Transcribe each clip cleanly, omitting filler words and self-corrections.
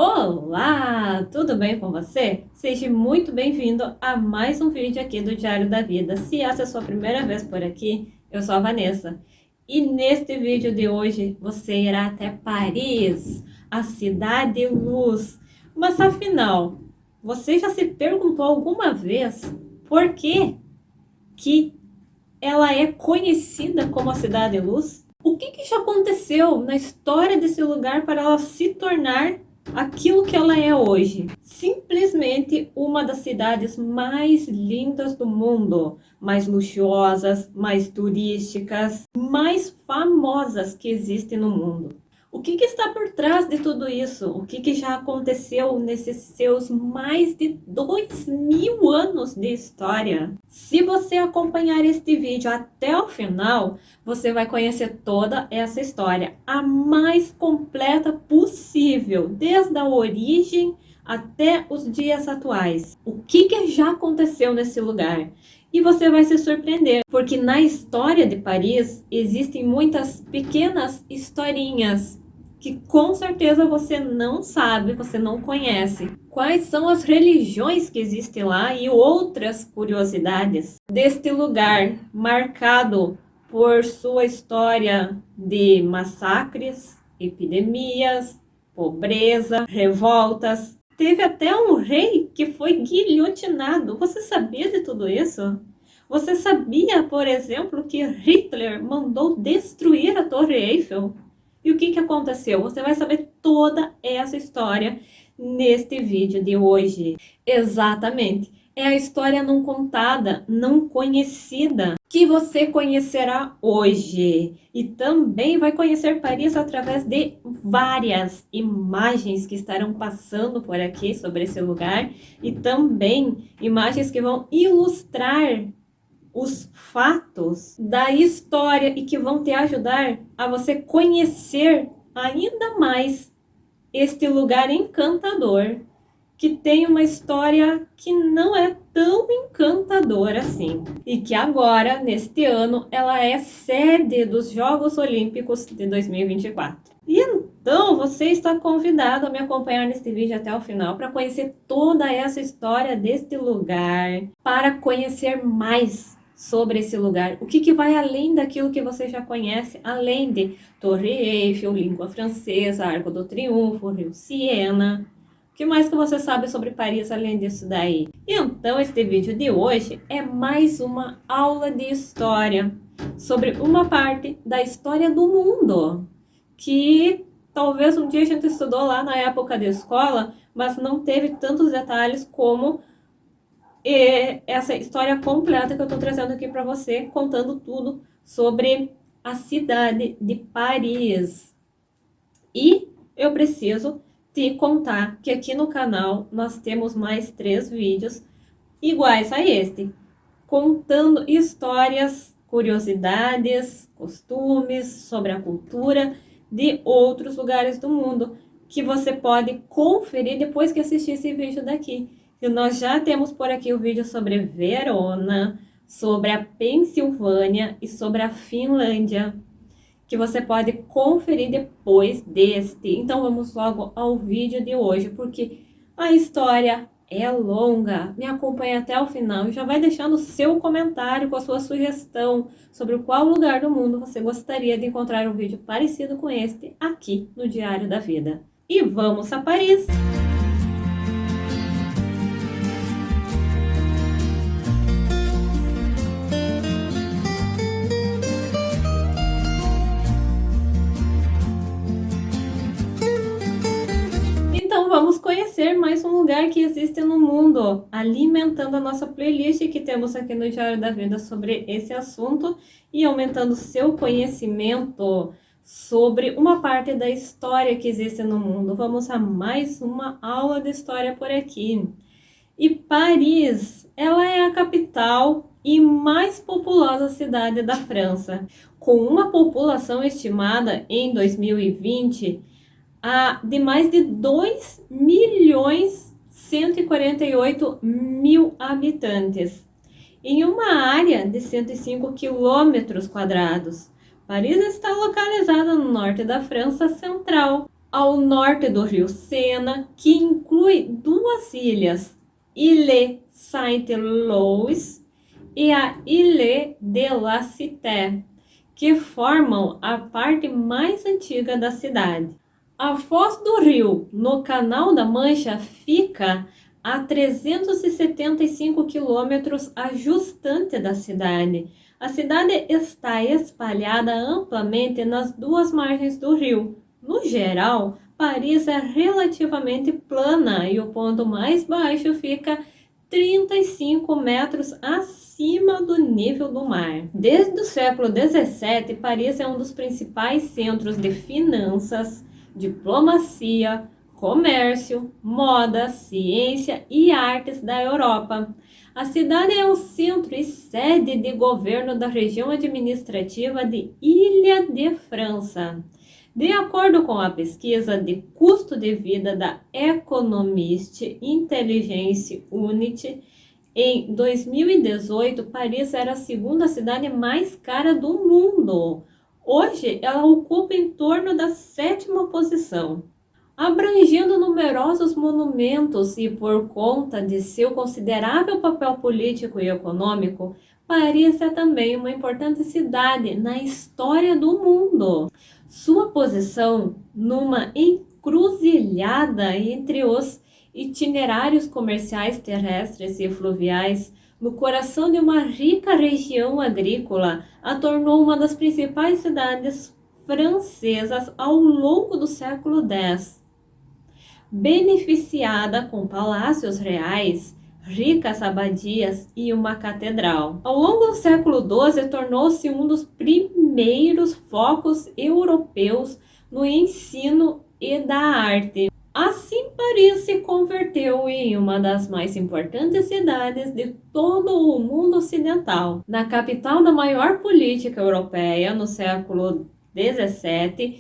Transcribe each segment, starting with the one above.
Olá, tudo bem com você? Seja muito bem-vindo a mais um vídeo aqui do Diário da Vida. Se essa é a sua primeira vez por aqui, eu sou a Vanessa. E neste vídeo de hoje você irá até Paris, a cidade luz. Mas afinal, você já se perguntou alguma vez por que ela é conhecida como a cidade luz? O que já aconteceu na história desse lugar para ela se tornar aquilo que ela é hoje? Simplesmente uma das cidades mais lindas do mundo, mais luxuosas, mais turísticas, mais famosas que existem no mundo. O que está por trás de tudo isso? O que já aconteceu nesses seus mais de 2000 anos de história? Se você acompanhar este vídeo até o final, você vai conhecer toda essa história, a mais completa possível, desde a origem até os dias atuais. O que já aconteceu nesse lugar? E você vai se surpreender, porque na história de Paris existem muitas pequenas historinhas que com certeza você não sabe, você não conhece. Quais são as religiões que existem lá e outras curiosidades deste lugar marcado por sua história de massacres, epidemias, pobreza, revoltas. Teve até um rei que foi guilhotinado. Você sabia de tudo isso? Você sabia, por exemplo, que Hitler mandou destruir a Torre Eiffel? E o que aconteceu? Você vai saber toda essa história neste vídeo de hoje. Exatamente. É a história não contada, não conhecida, que você conhecerá hoje. E também vai conhecer Paris através de várias imagens que estarão passando por aqui sobre esse lugar. E também imagens que vão ilustrar os fatos da história e que vão te ajudar a você conhecer ainda mais este lugar encantador, que tem uma história que não é tão encantadora assim, e que agora, neste ano, ela é sede dos Jogos Olímpicos de 2024. E então você está convidado a me acompanhar neste vídeo até o final para conhecer toda essa história deste lugar, para conhecer mais sobre esse lugar, o que vai além daquilo que você já conhece, além de Torre Eiffel, língua francesa, Arco do Triunfo, Rio Siena. O que mais que você sabe sobre Paris além disso daí? Então, este vídeo de hoje é mais uma aula de história sobre uma parte da história do mundo que talvez um dia a gente estudou lá na época de escola, mas não teve tantos detalhes como essa história completa que eu estou trazendo aqui para você, contando tudo sobre a cidade de Paris. E eu preciso te contar que aqui no canal nós temos mais 3 vídeos iguais a este, contando histórias, curiosidades, costumes sobre a cultura de outros lugares do mundo, que você pode conferir depois que assistir esse vídeo daqui. E nós já temos por aqui o vídeo sobre Verona, sobre a Pensilvânia e sobre a Finlândia, que você pode conferir depois deste. Então vamos logo ao vídeo de hoje, porque a história é longa. Me acompanhe até o final e já vai deixando o seu comentário com a sua sugestão sobre qual lugar do mundo você gostaria de encontrar um vídeo parecido com este aqui no Diário da Vida. E vamos a Paris! Vamos conhecer mais um lugar que existe no mundo, alimentando a nossa playlist que temos aqui no Diário da Vida sobre esse assunto e aumentando seu conhecimento sobre uma parte da história que existe no mundo. Vamos a mais uma aula de história por aqui. E Paris, ela é a capital e mais populosa cidade da França, com uma população estimada em 2020 de mais de 2.148.000 habitantes, em uma área de 105 quilômetros quadrados. Paris está localizada no norte da França central, ao norte do rio Sena, que inclui duas ilhas, Île Saint-Louis e a Île de la Cité, que formam a parte mais antiga da cidade. A foz do rio, no Canal da Mancha, fica a 375 quilômetros a distante da cidade. A cidade está espalhada amplamente nas duas margens do rio. No geral, Paris é relativamente plana e o ponto mais baixo fica 35 metros acima do nível do mar. Desde o século XVII, Paris é um dos principais centros de finanças, diplomacia, comércio, moda, ciência e artes da Europa. A cidade é o centro e sede de governo da região administrativa de Ilha-de-França. De acordo com a pesquisa de custo de vida da Economist Intelligence Unit, em 2018, Paris era a segunda cidade mais cara do mundo. Hoje, ela ocupa em torno da sétima posição. Abrangendo numerosos monumentos e por conta de seu considerável papel político e econômico, Paris é também uma importante cidade na história do mundo. Sua posição numa encruzilhada entre os itinerários comerciais terrestres e fluviais, no coração de uma rica região agrícola, a tornou uma das principais cidades francesas ao longo do século X. Beneficiada com palácios reais, ricas abadias e uma catedral. Ao longo do século XII, tornou-se um dos primeiros focos europeus no ensino e da arte. Assim, Paris se converteu em uma das mais importantes cidades de todo o mundo ocidental. Na capital da maior política europeia no século XVII,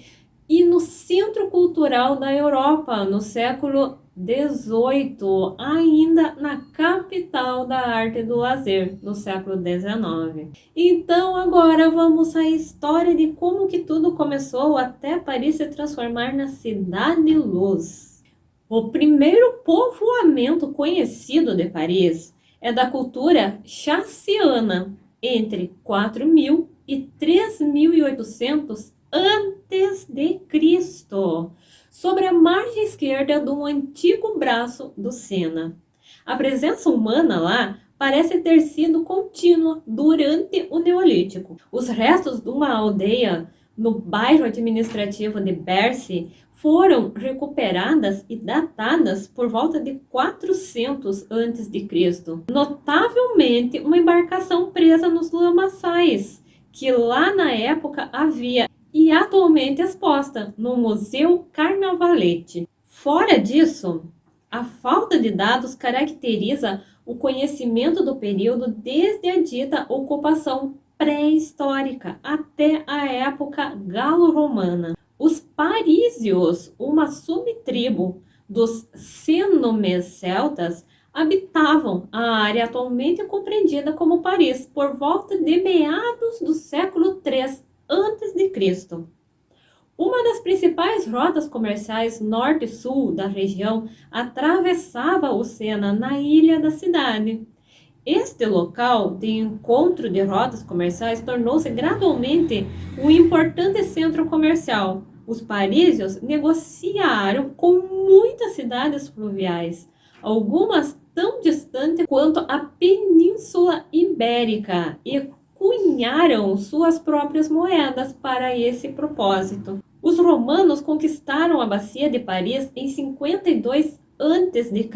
e no Centro Cultural da Europa, no século XVIII, ainda na capital da arte e do lazer, no século XIX. Então agora vamos à história de como que tudo começou até Paris se transformar na Cidade Luz. O primeiro povoamento conhecido de Paris é da cultura chassiana, entre 4.000 e 3.800 antes de Cristo, sobre a margem esquerda do antigo braço do Sena. A presença humana lá parece ter sido contínua durante o Neolítico. Os restos de uma aldeia no bairro administrativo de Bercy foram recuperadas e datadas por volta de 400 a.C. Notavelmente, uma embarcação presa nos lamaçais, que lá na época havia e atualmente exposta no Museu Carnavalet. Fora disso, a falta de dados caracteriza o conhecimento do período desde a dita ocupação pré-histórica até a época galo-romana. Os parísios, uma subtribo dos cenomes celtas, habitavam a área atualmente compreendida como Paris por volta de meados do século III a.C. Uma das principais rotas comerciais norte e sul da região atravessava o Sena na ilha da cidade. Este local de encontro de rotas comerciais tornou-se gradualmente um importante centro comercial. Os parísios negociaram com muitas cidades fluviais, algumas tão distantes quanto a Península Ibérica, e cunharam suas próprias moedas para esse propósito. Os romanos conquistaram a bacia de Paris em 52 a.C.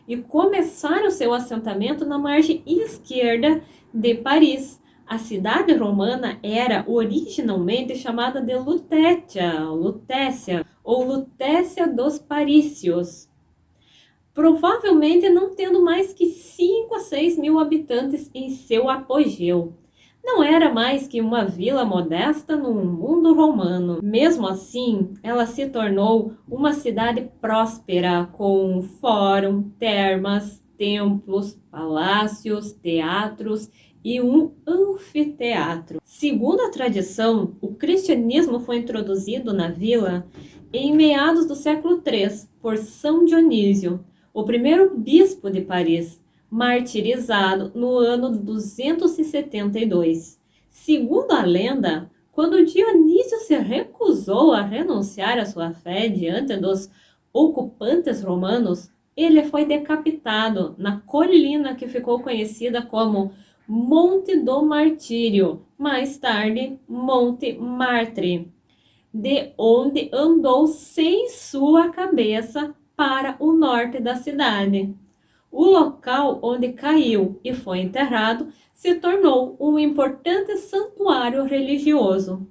e começaram seu assentamento na margem esquerda de Paris. A cidade romana era originalmente chamada de Lutécia ou Lutécia dos Parícios, provavelmente não tendo mais que 5 a 6 mil habitantes em seu apogeu. Não era mais que uma vila modesta no mundo romano. Mesmo assim, ela se tornou uma cidade próspera, com fórum, termas, templos, palácios, teatros e um anfiteatro. Segundo a tradição, o cristianismo foi introduzido na vila em meados do século III por São Dionísio, o primeiro bispo de Paris, martirizado no ano 272. Segundo a lenda, quando Dionísio se recusou a renunciar à sua fé diante dos ocupantes romanos, ele foi decapitado na colina que ficou conhecida como Monte do Martírio, mais tarde Monte Martre, de onde andou sem sua cabeça para o norte da cidade. O local onde caiu e foi enterrado se tornou um importante santuário religioso,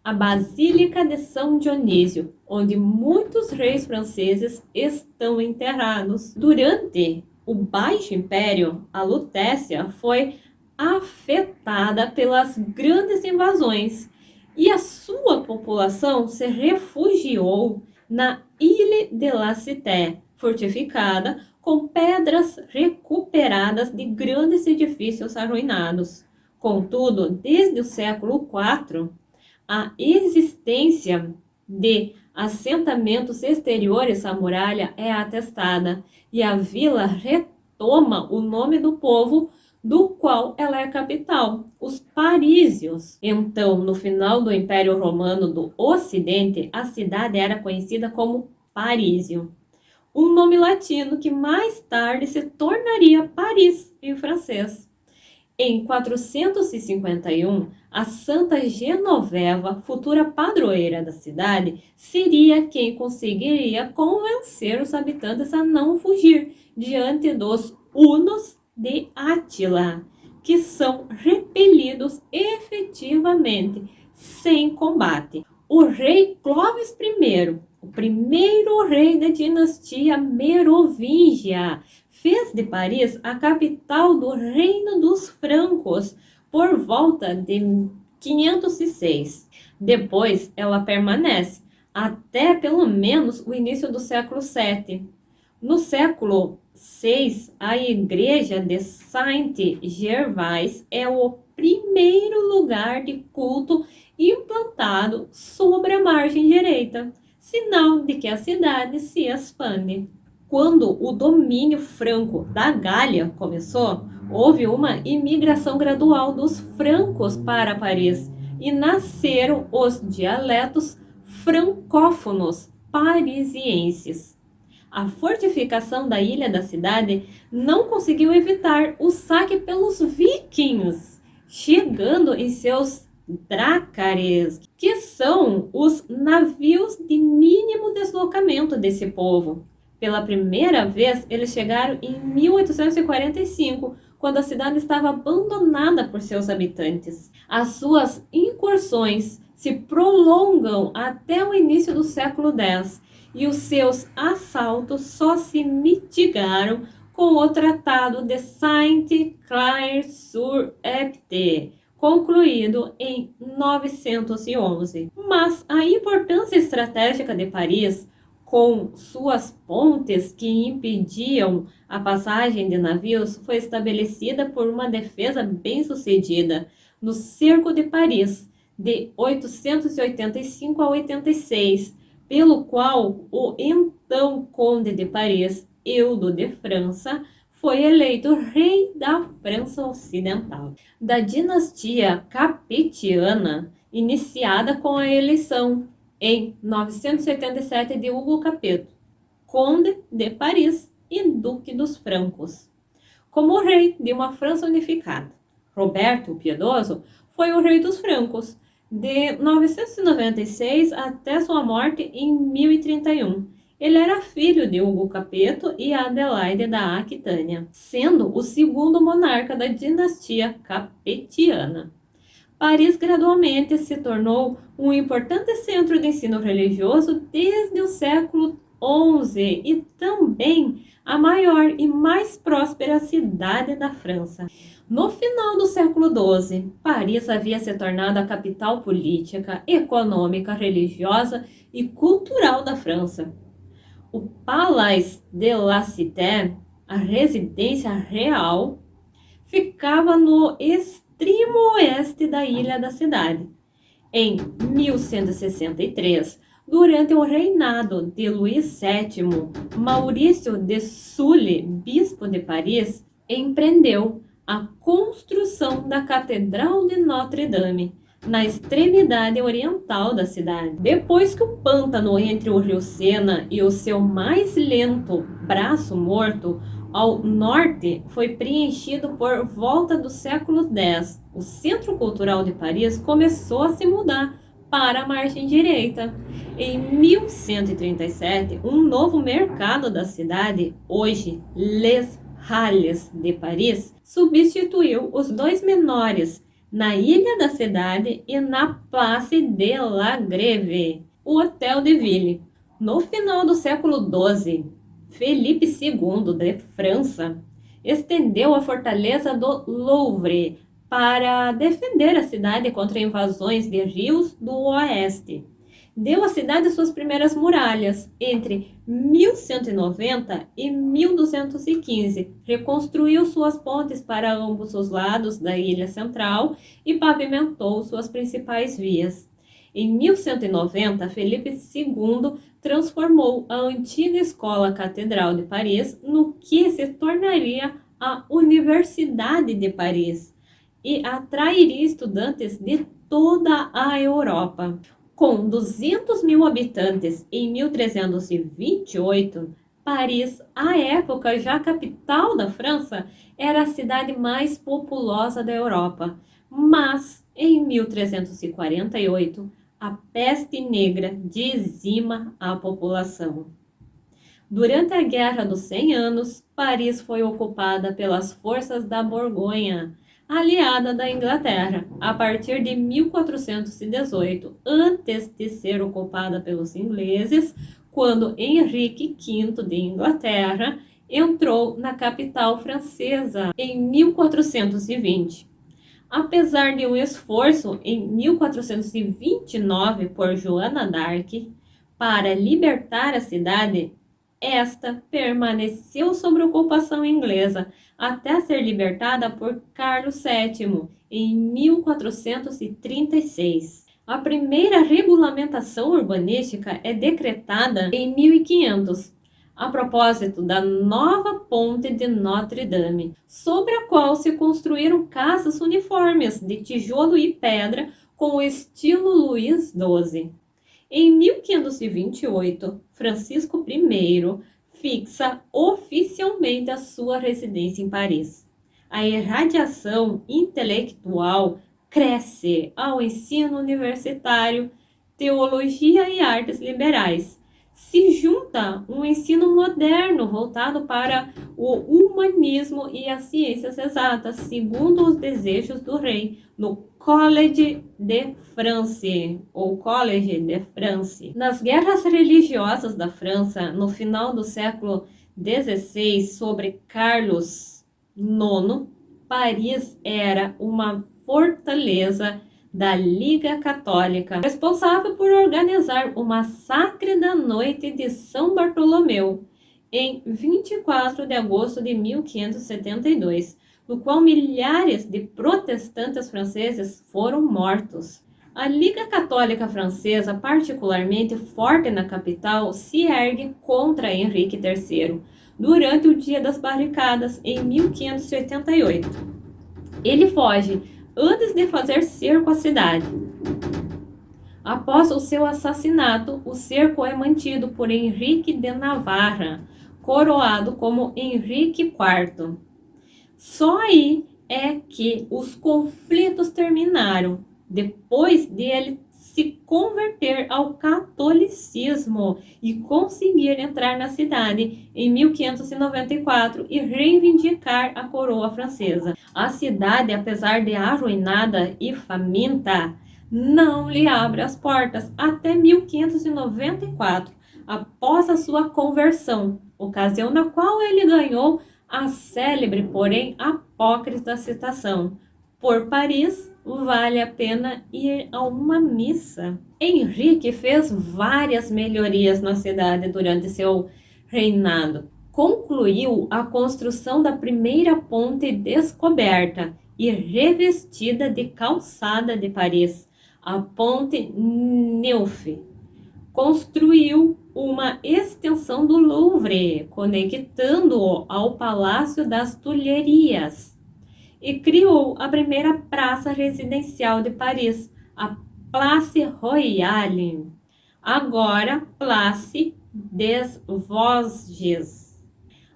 a Basílica de São Dionísio, onde muitos reis franceses estão enterrados. Durante o Baixo Império, a Lutécia foi afetada pelas grandes invasões e a sua população se refugiou na Ile de la Cité, fortificada com pedras recuperadas de grandes edifícios arruinados. Contudo, desde o século IV, a existência de assentamentos exteriores à muralha é atestada e a vila retoma o nome do povo do qual ela é capital, os parísios. Então, no final do Império Romano do Ocidente, a cidade era conhecida como Parísio, um nome latino que mais tarde se tornaria Paris em francês. Em 451, a Santa Genoveva, futura padroeira da cidade, seria quem conseguiria convencer os habitantes a não fugir diante dos hunos de Átila, que são repelidos efetivamente, sem combate. O rei Clovis I, o primeiro rei da dinastia merovingia, fez de Paris a capital do Reino dos Francos por volta de 506. Depois, ela permanece até pelo menos o início do século VII. No século VI, a igreja de Saint-Gervais é o primeiro lugar de culto implantado sobre a margem direita, sinal de que a cidade se expande. Quando o domínio franco da Gália começou, houve uma imigração gradual dos francos para Paris e nasceram os dialetos francófonos parisienses. A fortificação da ilha da cidade não conseguiu evitar o saque pelos vikings, chegando em seus drácares, que são os navios de mínimo deslocamento desse povo. Pela primeira vez, eles chegaram em 1845, quando a cidade estava abandonada por seus habitantes. As suas incursões se prolongam até o início do século X, e os seus assaltos só se mitigaram com o Tratado de Saint-Clair-sur-Epte, concluído em 911. Mas a importância estratégica de Paris, com suas pontes que impediam a passagem de navios, foi estabelecida por uma defesa bem-sucedida no Cerco de Paris, de 885 a 86, pelo qual o então Conde de Paris, Eudo de França, foi eleito rei da França Ocidental. Da dinastia Capetiana, iniciada com a eleição em 987 de Hugo Capeto, Conde de Paris e Duque dos Francos, como rei de uma França unificada. Roberto o Piedoso foi o rei dos francos, de 996 até sua morte em 1031. Ele era filho de Hugo Capeto e Adelaide da Aquitânia, sendo o segundo monarca da dinastia capetiana. Paris gradualmente se tornou um importante centro de ensino religioso desde o século XI e também a maior e mais próspera cidade da França. No final do século XII, Paris havia se tornado a capital política, econômica, religiosa e cultural da França. O Palais de la Cité, a residência real, ficava no extremo oeste da ilha da cidade. Em 1163, durante o reinado de Luís VII, Maurício de Sully, bispo de Paris, empreendeu a construção da Catedral de Notre-Dame, na extremidade oriental da cidade. Depois que o pântano entre o rio Sena e o seu mais lento braço morto ao norte foi preenchido por volta do século X, o Centro Cultural de Paris começou a se mudar para a margem direita. Em 1137, um novo mercado da cidade, hoje Les Halles de Paris, substituiu os dois menores, na Ilha da Cidade e na Place de la Grève, o Hotel de Ville. No final do século XII, Felipe II de França estendeu a fortaleza do Louvre para defender a cidade contra invasões de rios do oeste. Deu à cidade suas primeiras muralhas entre 1190 e 1215, reconstruiu suas pontes para ambos os lados da ilha central e pavimentou suas principais vias. Em 1190, Felipe II transformou a antiga Escola Catedral de Paris no que se tornaria a Universidade de Paris e atrairia estudantes de toda a Europa. Com 200 mil habitantes em 1328, Paris, à época já capital da França, era a cidade mais populosa da Europa. Mas, em 1348, a peste negra dizima a população. Durante a Guerra dos 100 Anos, Paris foi ocupada pelas forças da Borgonha, aliada da Inglaterra, a partir de 1418, antes de ser ocupada pelos ingleses, quando Henrique V de Inglaterra entrou na capital francesa em 1420. Apesar de um esforço em 1429 por Joana d'Arc para libertar a cidade, esta permaneceu sob ocupação inglesa até ser libertada por Carlos VII em 1436. A primeira regulamentação urbanística é decretada em 1500, a propósito da nova ponte de Notre-Dame, sobre a qual se construíram casas uniformes de tijolo e pedra com o estilo Luís XII. Em 1528, Francisco I fixa oficialmente a sua residência em Paris. A irradiação intelectual cresce ao ensino universitário, teologia e artes liberais. Se junta um ensino moderno voltado para o humanismo e as ciências exatas, segundo os desejos do rei, no Collège de France, ou Collège de France. Nas guerras religiosas da França, no final do século XVI, sobre Carlos IX, Paris era uma fortaleza da Liga Católica, responsável por organizar o massacre da noite de São Bartolomeu, em 24 de agosto de 1572, no qual milhares de protestantes franceses foram mortos. A Liga Católica Francesa, particularmente forte na capital, se ergue contra Henrique III durante o Dia das Barricadas, em 1588. Ele foge antes de fazer cerco à cidade. Após o seu assassinato, o cerco é mantido por Henrique de Navarra, coroado como Henrique IV. Só aí é que os conflitos terminaram, depois dele se converter ao catolicismo e conseguir entrar na cidade em 1594 e reivindicar a coroa francesa. A cidade, apesar de arruinada e faminta, não lhe abre as portas até 1594, após a sua conversão, ocasião na qual ele ganhou a célebre, porém apócrita citação: "Por Paris vale a pena ir a uma missa." Henrique fez várias melhorias na cidade durante seu reinado. Concluiu a construção da primeira ponte descoberta e revestida de calçada de Paris, a Ponte Neuf. Construiu uma extensão do Louvre, conectando-o ao Palácio das Tulherias, e criou a primeira praça residencial de Paris, a Place Royale, agora Place des Vosges.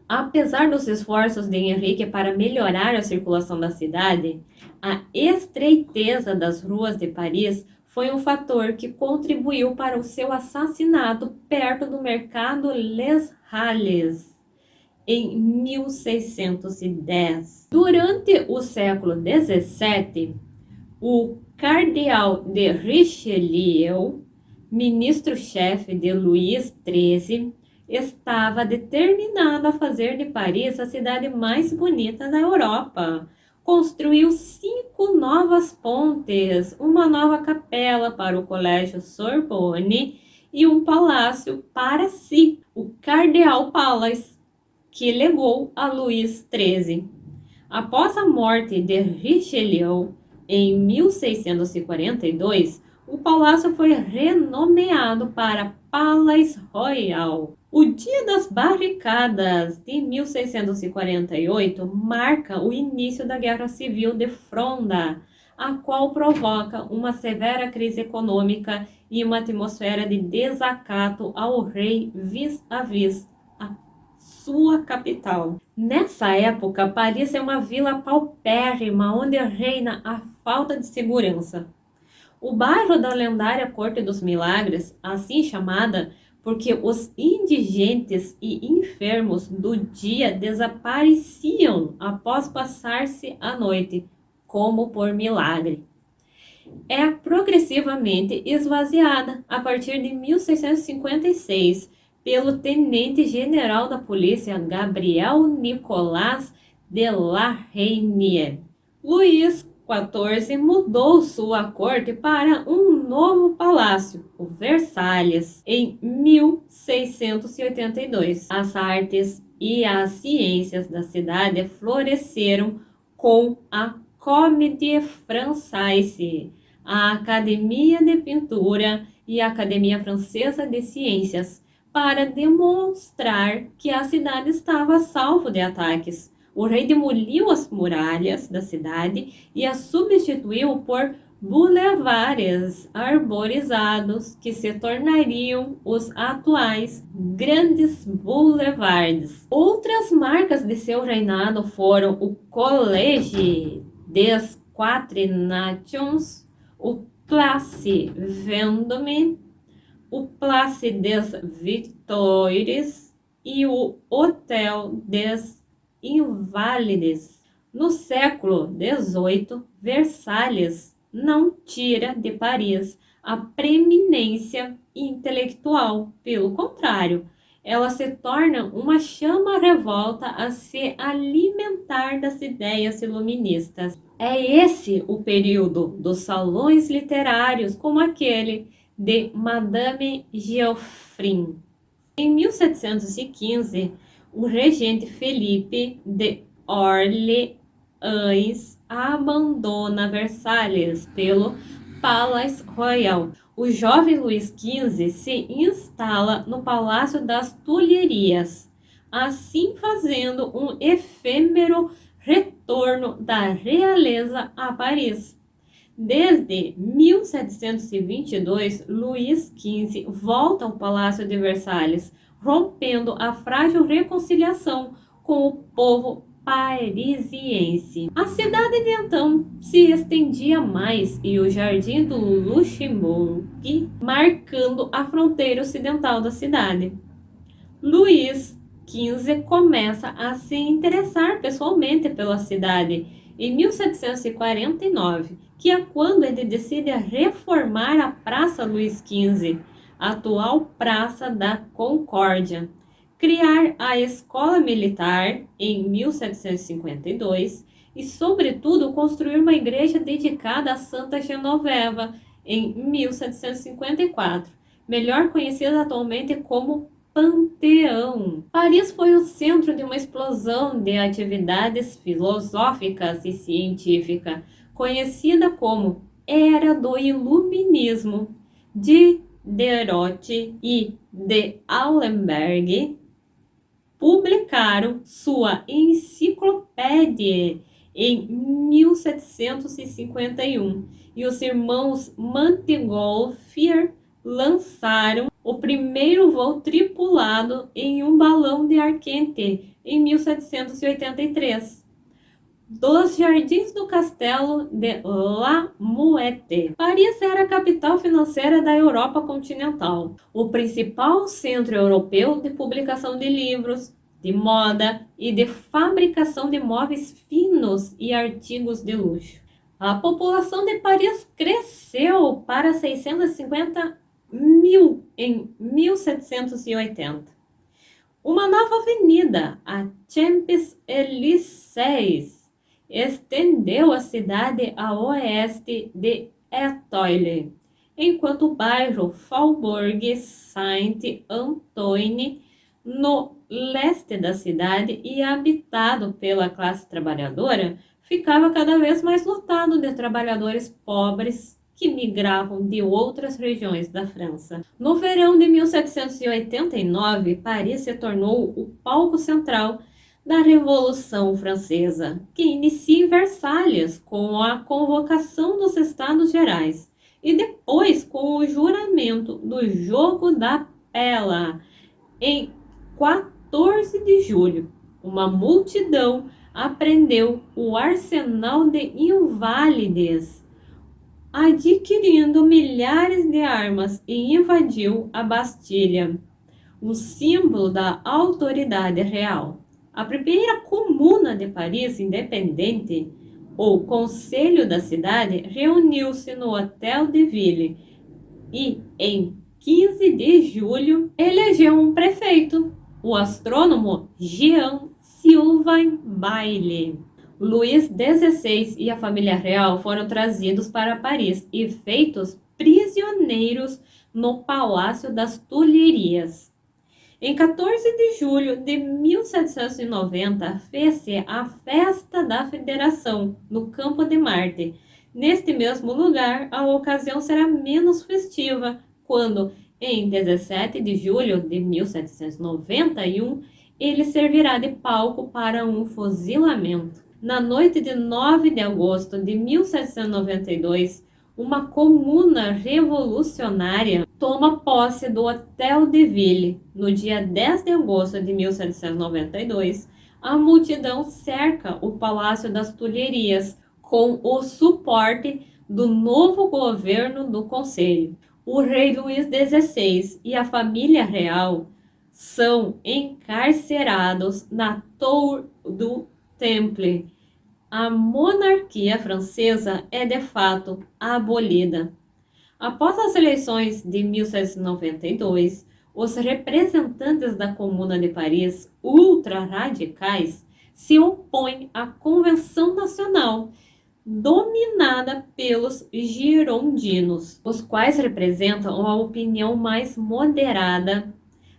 Apesar dos esforços de Henrique para melhorar a circulação da cidade, a estreiteza das ruas de Paris foi um fator que contribuiu para o seu assassinato perto do mercado Les Halles, em 1610. Durante o século XVII, o cardeal de Richelieu, ministro-chefe de Luís XIII, estava determinado a fazer de Paris a cidade mais bonita da Europa. Construiu 5 novas pontes, uma nova capela para o Colégio Sorbonne e um palácio para si, o Cardeal Palace, que legou a Luís XIII. Após a morte de Richelieu, em 1642, o palácio foi renomeado para Palais Royal. O Dia das Barricadas de 1648 marca o início da Guerra Civil de Fronda, a qual provoca uma severa crise econômica e uma atmosfera de desacato ao rei vis-à-vis a sua capital. Nessa época, Paris é uma vila paupérrima onde reina a falta de segurança. O bairro da lendária Corte dos Milagres, assim chamada porque os indigentes e enfermos do dia desapareciam após passar-se a noite, como por milagre, é progressivamente esvaziada a partir de 1656 pelo tenente-general da polícia Gabriel Nicolas de La Reynière. Luís XIV mudou sua corte para um novo palácio, o Versalhes, em 1682. As artes e as ciências da cidade floresceram com a Comédie Française, a Academia de Pintura e a Academia Francesa de Ciências, para demonstrar que a cidade estava a salvo de ataques. O rei demoliu as muralhas da cidade e as substituiu por bulevares arborizados, que se tornariam os atuais grandes boulevards. Outras marcas de seu reinado foram o Collège des Quatre Nations, o Place Vendôme, o Place des Victoires e o Hôtel des Invalides. No século XVIII, Versalhes não tira de Paris a preeminência intelectual. Pelo contrário, ela se torna uma chama revolta a se alimentar das ideias iluministas. É esse o período dos salões literários, como aquele de Madame Geoffrin. Em 1715, o regente Felipe de Orleans abandona Versalhes pelo Palais Royal. O jovem Luís XV se instala no Palácio das Tulherias, assim fazendo um efêmero retorno da realeza a Paris. Desde 1722, Luís XV volta ao Palácio de Versalhes, rompendo a frágil reconciliação com o povo parisiense. A cidade de então se estendia mais e o Jardim do Luxembourg, marcando a fronteira ocidental da cidade. Luís XV começa a se interessar pessoalmente pela cidade em 1749, que é quando ele decide reformar a Praça Luís XV, atual Praça da Concórdia, criar a Escola Militar em 1752 e, sobretudo, construir uma igreja dedicada a Santa Genoveva em 1754, melhor conhecida atualmente como Panteão. Paris foi o centro de uma explosão de atividades filosóficas e científicas, conhecida como Era do Iluminismo. Diderot e de Allenberg publicaram sua enciclopédia em 1751 e os irmãos Montgolfier lançaram o primeiro voo tripulado em um balão de ar quente em 1783. Dos jardins do castelo de La Muette. Paris era a capital financeira da Europa continental, o principal centro europeu de publicação de livros, de moda e de fabricação de móveis finos e artigos de luxo. A população de Paris cresceu para 650 mil em 1780. Uma nova avenida, a Champs-Élysées, estendeu a cidade a oeste de Étoile, enquanto o bairro Faubourg Saint-Antoine, no leste da cidade e habitado pela classe trabalhadora, ficava cada vez mais lotado de trabalhadores pobres que migravam de outras regiões da França. No verão de 1789, Paris se tornou o palco central da Revolução Francesa, que inicia em Versalhes com a convocação dos Estados Gerais e depois com o juramento do Jogo da Pela. Em 14 de julho, uma multidão apreendeu o arsenal de Invalides, adquirindo milhares de armas e invadiu a Bastilha, um símbolo da autoridade real. A primeira comuna de Paris independente, ou Conselho da Cidade, reuniu-se no Hotel de Ville e, em 15 de julho, elegeu um prefeito, o astrônomo Jean-Sylvain Bailly. Luís XVI e a família real foram trazidos para Paris e feitos prisioneiros no Palácio das Tulherias. Em 14 de julho de 1790, fez-se a Festa da Federação, no Campo de Marte. Neste mesmo lugar, a ocasião será menos festiva, quando, em 17 de julho de 1791, ele servirá de palco para um fuzilamento. Na noite de 9 de agosto de 1792, uma comuna revolucionária toma posse do Hotel de Ville. No dia 10 de agosto de 1792, a multidão cerca o Palácio das Tulherias com o suporte do novo governo do Conselho. O rei Luís XVI e a família real são encarcerados na Tour du Temple. A monarquia francesa é de fato abolida. Após as eleições de 1792, os representantes da Comuna de Paris, ultra-radicais, se opõem à Convenção Nacional, dominada pelos girondinos, os quais representam a opinião mais moderada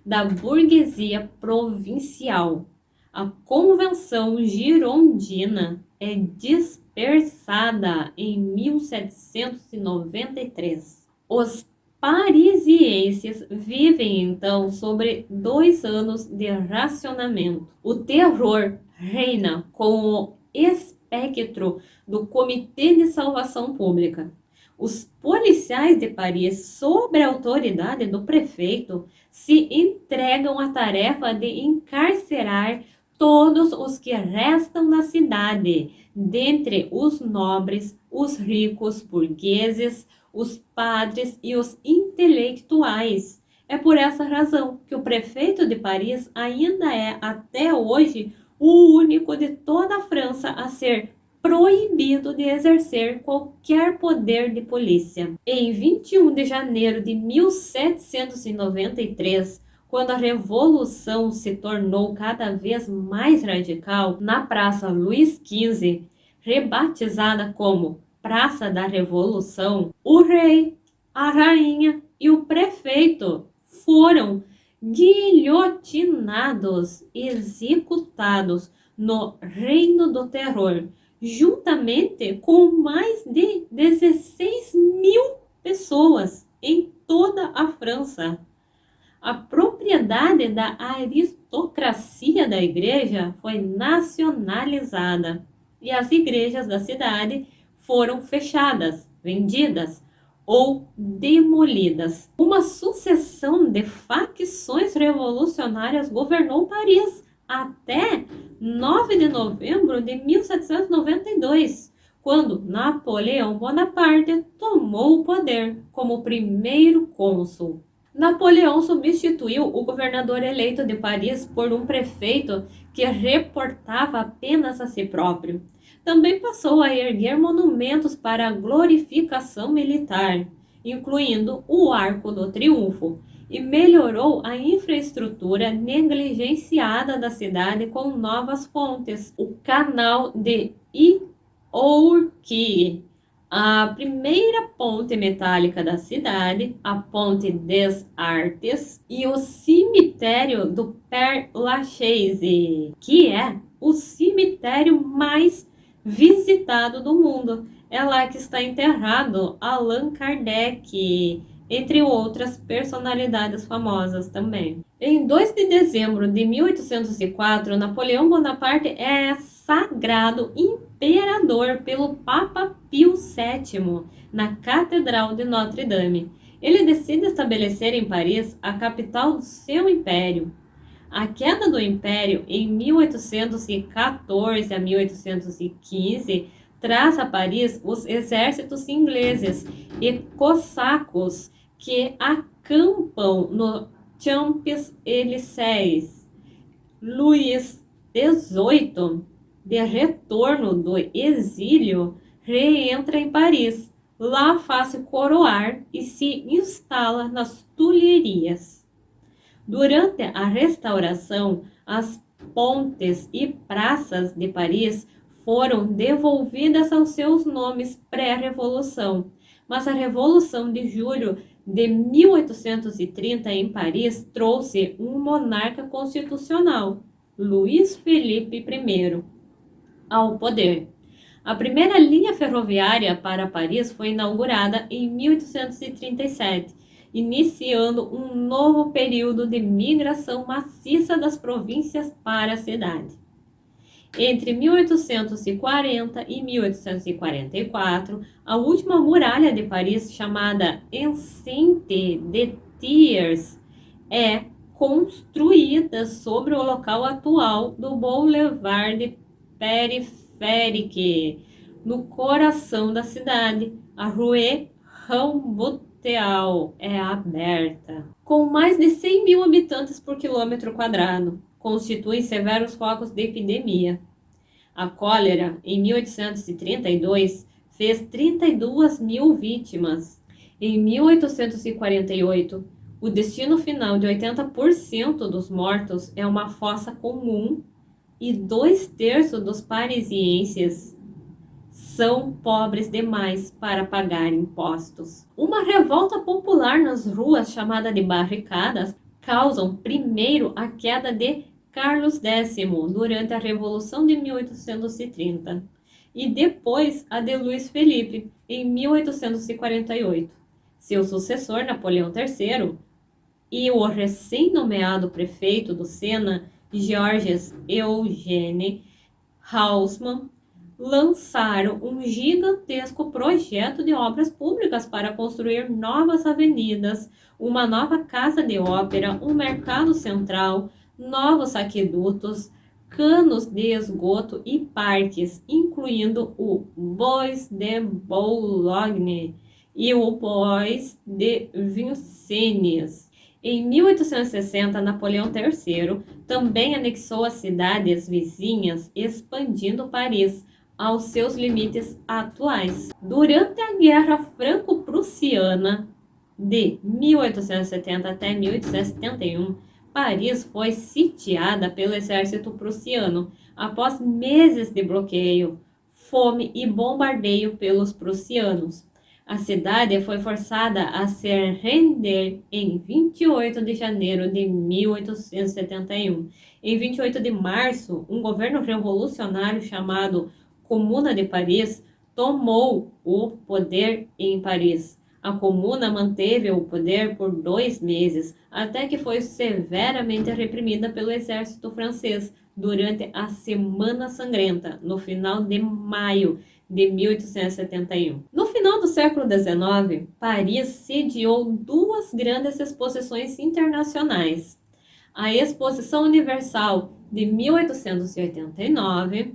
da burguesia provincial. A Convenção Girondina é dispersada em 1793. Os parisienses vivem então sobre 2 anos de racionamento. O terror reina com o espectro do Comitê de Salvação Pública. Os policiais de Paris, sob a autoridade do prefeito, se entregam à tarefa de encarcerar todos os que restam na cidade, dentre os nobres, os ricos burgueses, os padres e os intelectuais. É por essa razão que o prefeito de Paris ainda é, até hoje, o único de toda a França a ser proibido de exercer qualquer poder de polícia. Em 21 de janeiro de 1793, quando a Revolução se tornou cada vez mais radical, na Praça Luís XV, rebatizada como Praça da Revolução, o rei, a rainha e o prefeito foram guilhotinados, executados no Reino do Terror, juntamente com mais de 16 mil pessoas em toda a França. A propriedade da aristocracia da igreja foi nacionalizada e as igrejas da cidade foram fechadas, vendidas ou demolidas. Uma sucessão de facções revolucionárias governou Paris até 9 de novembro de 1792, quando Napoleão Bonaparte tomou o poder como primeiro cônsul. Napoleão substituiu o governador eleito de Paris por um prefeito que reportava apenas a si próprio. Também passou a erguer monumentos para a glorificação militar, incluindo o Arco do Triunfo, e melhorou a infraestrutura negligenciada da cidade com novas fontes. O canal de Ourcq, a primeira ponte metálica da cidade, a Ponte des Artes, e o cemitério do Père Lachaise, que é o cemitério mais visitado do mundo. É lá que está enterrado Allan Kardec, entre outras personalidades famosas também. Em 2 de dezembro de 1804, Napoleão Bonaparte é sagrado imperador pelo Papa Pio VII na Catedral de Notre-Dame. Ele decide estabelecer em Paris a capital do seu império. A queda do império em 1814 a 1815 traz a Paris os exércitos ingleses e cossacos que acampam no Champs-Élysées. Luís XVIII, de retorno do exílio, reentra em Paris. Lá faz-se coroar e se instala nas Tulherias. Durante a restauração, as pontes e praças de Paris foram devolvidas aos seus nomes pré-revolução, mas a Revolução de Julho de 1830 em Paris trouxe um monarca constitucional, Luís Felipe I, ao poder. A primeira linha ferroviária para Paris foi inaugurada em 1837, iniciando um novo período de migração maciça das províncias para a cidade. Entre 1840 e 1844, a última muralha de Paris, chamada Enceinte de Thiers, é construída sobre o local atual do Boulevard Périphérique, no coração da cidade. A Rue Rambuteau é aberta. Com mais de 100 mil habitantes por quilômetro quadrado, constituem severos focos de epidemia. A cólera, em 1832, fez 32 mil vítimas. Em 1848, o destino final de 80% dos mortos é uma fossa comum e 2/3 dos parisienses são pobres demais para pagar impostos. Uma revolta popular nas ruas, chamada de barricadas, causam primeiro a queda de Carlos X durante a Revolução de 1830 e depois a de Luís Felipe em 1848. Seu sucessor, Napoleão III, e o recém-nomeado prefeito do Sena, Georges Eugène Haussmann, lançaram um gigantesco projeto de obras públicas para construir novas avenidas, uma nova casa de ópera, um mercado central, novos aquedutos, canos de esgoto e parques, incluindo o Bois de Boulogne e o Bois de Vincennes. Em 1860, Napoleão III também anexou as cidades vizinhas, expandindo Paris aos seus limites atuais. Durante a Guerra Franco-Prussiana de 1870 até 1871, Paris foi sitiada pelo exército prussiano após meses de bloqueio, fome e bombardeio pelos prussianos. A cidade foi forçada a se render em 28 de janeiro de 1871. Em 28 de março, um governo revolucionário chamado Comuna de Paris tomou o poder em Paris. A comuna manteve o poder por 2 meses, até que foi severamente reprimida pelo exército francês durante a Semana Sangrenta, no final de maio de 1871. No final do século XIX, Paris sediou 2 grandes exposições internacionais. A Exposição Universal de 1889,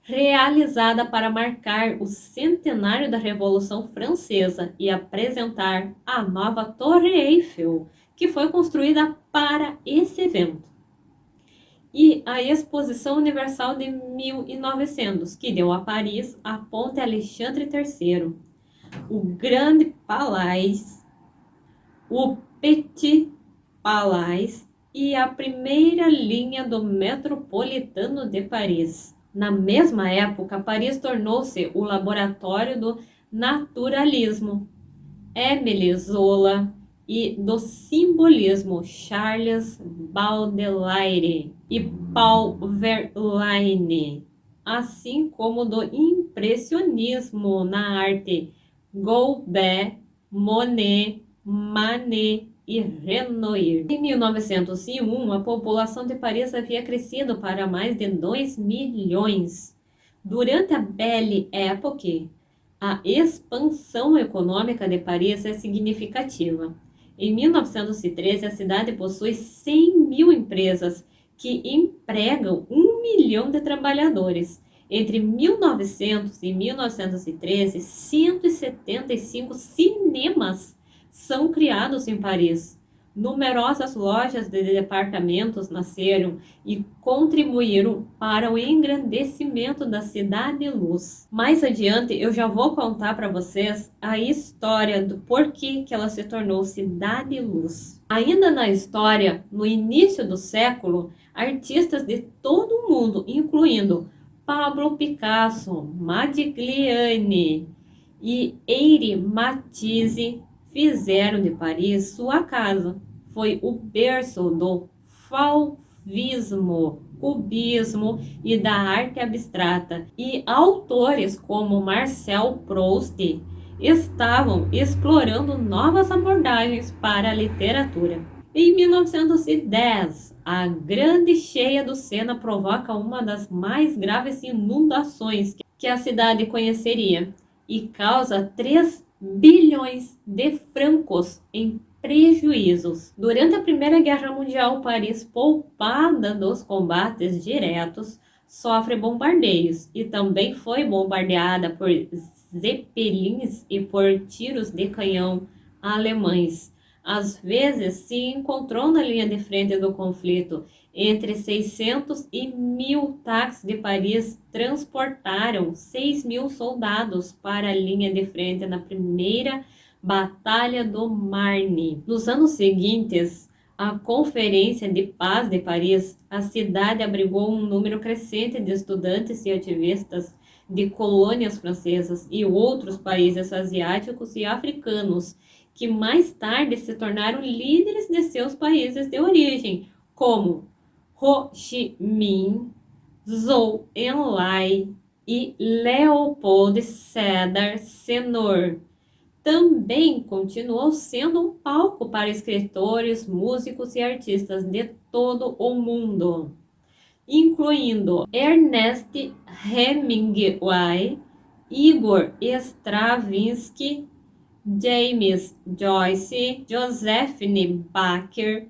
realizada para marcar o centenário da Revolução Francesa e apresentar a nova Torre Eiffel, que foi construída para esse evento. E a Exposição Universal de 1900, que deu a Paris a Ponte Alexandre III, o Grande Palais, o Petit Palais e a primeira linha do Metropolitano de Paris. Na mesma época, Paris tornou-se o laboratório do naturalismo. Émile Zola e do simbolismo Charles Baudelaire e Paul Verlaine, assim como do impressionismo na arte Courbet, Monet, Manet e Renoir. Em 1901, a população de Paris havia crescido para mais de 2 milhões. Durante a Belle Époque, a expansão econômica de Paris é significativa. Em 1913, a cidade possui 100 mil empresas que empregam 1 milhão de trabalhadores. Entre 1900 e 1913, 175 cinemas são criados em Paris. Numerosas lojas de departamentos nasceram e contribuíram para o engrandecimento da Cidade-Luz. Mais adiante eu já vou contar para vocês a história do porquê que ela se tornou Cidade-Luz. Ainda na história, no início do século, artistas de todo o mundo, incluindo Pablo Picasso, Modigliani e Eire Matisse, fizeram de Paris sua casa. Foi o berço do fauvismo, cubismo e da arte abstrata. E autores como Marcel Proust estavam explorando novas abordagens para a literatura. Em 1910, a grande cheia do Sena provoca uma das mais graves inundações que a cidade conheceria e causa 3 bilhões de francos em prejuízos. Durante a Primeira Guerra Mundial, Paris, poupada dos combates diretos, sofre bombardeios e também foi bombardeada por zeppelins e por tiros de canhão alemães. Às vezes se encontrou na linha de frente do conflito. Entre 600 e 1.000 táxis de Paris transportaram 6.000 soldados para a linha de frente na primeira Batalha do Marne. Nos anos seguintes, a Conferência de Paz de Paris, a cidade abrigou um número crescente de estudantes e ativistas de colônias francesas e outros países asiáticos e africanos, que mais tarde se tornaram líderes de seus países de origem, como Ho Chi Minh, Zhou Enlai e Leopold Sédar Senghor. Também continuou sendo um palco para escritores, músicos e artistas de todo o mundo, incluindo Ernest Hemingway, Igor Stravinsky, James Joyce, Josephine Baker,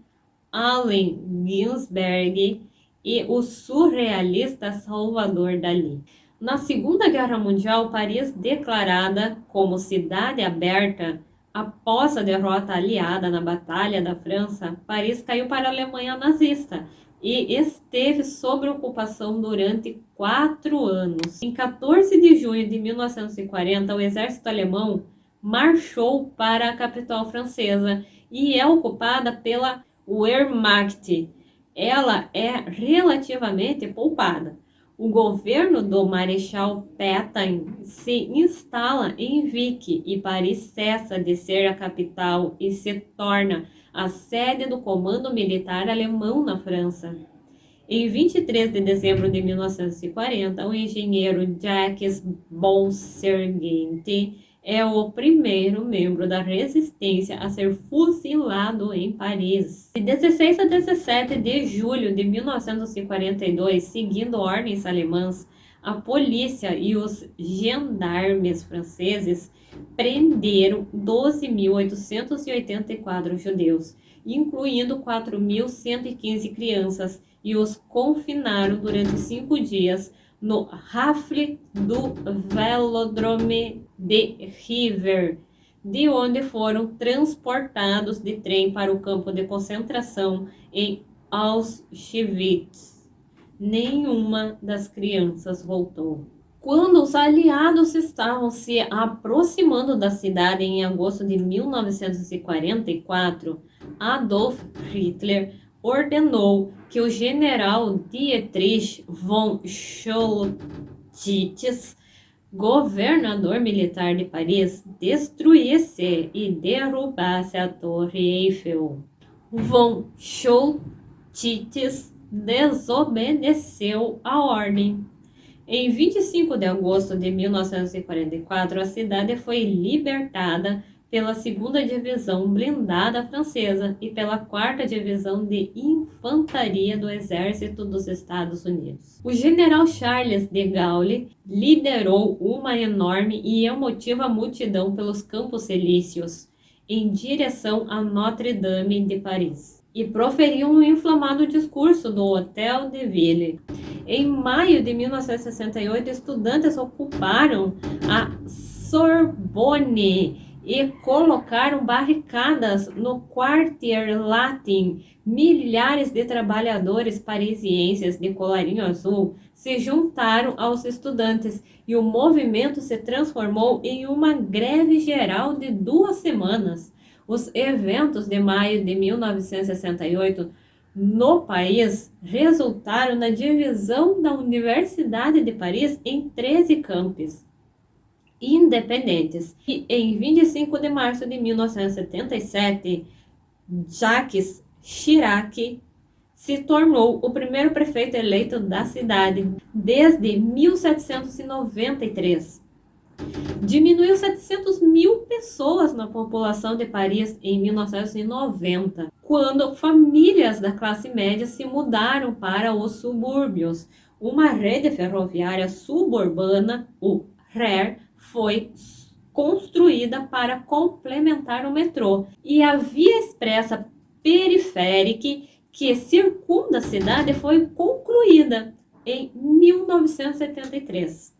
Allen Ginsberg e o surrealista Salvador Dalí. Na Segunda Guerra Mundial, Paris, declarada como cidade aberta após a derrota aliada na Batalha da França, Paris caiu para a Alemanha nazista e esteve sob ocupação durante 4 anos. Em 14 de junho de 1940, o exército alemão marchou para a capital francesa e é ocupada pela Wehrmacht. Ela é relativamente poupada. O governo do Marechal Pétain se instala em Vichy e Paris cessa de ser a capital e se torna a sede do comando militar alemão na França. Em 23 de dezembro de 1940, o engenheiro Jacques Bonsergente é o primeiro membro da resistência a ser fuzilado em Paris. De 16 a 17 de julho de 1942, seguindo ordens alemãs, a polícia e os gendarmes franceses prenderam 12.884 judeus, incluindo 4.115 crianças, e os confinaram durante 5 dias no Rafle do Velodrome de River, de onde foram transportados de trem para o campo de concentração em Auschwitz. Nenhuma das crianças voltou. Quando os aliados estavam se aproximando da cidade em agosto de 1944, Adolf Hitler ordenou que o general Dietrich von Choltitz, governador militar de Paris, destruísse e derrubasse a Torre Eiffel. Von Choltitz desobedeceu a ordem. Em 25 de agosto de 1944, a cidade foi libertada pela 2ª Divisão Blindada Francesa e pela 4ª Divisão de Infantaria do Exército dos Estados Unidos. O general Charles de Gaulle liderou uma enorme e emotiva multidão pelos Campos Elíseos em direção a Notre-Dame de Paris e proferiu um inflamado discurso do Hotel de Ville. Em maio de 1968, estudantes ocuparam a Sorbonne e colocaram barricadas no Quartier Latin. Milhares de trabalhadores parisienses de colarinho azul se juntaram aos estudantes e o movimento se transformou em uma greve geral de 2 semanas. Os eventos de maio de 1968 no país resultaram na divisão da Universidade de Paris em 13 campos independentes. E em 25 de março de 1977, Jacques Chirac se tornou o primeiro prefeito eleito da cidade desde 1793. Diminuiu 700.000 pessoas na população de Paris em 1990, quando famílias da classe média se mudaram para os subúrbios. Uma rede ferroviária suburbana, o RER, foi construída para complementar o metrô, e a via expressa periférica que circunda a cidade foi concluída em 1973.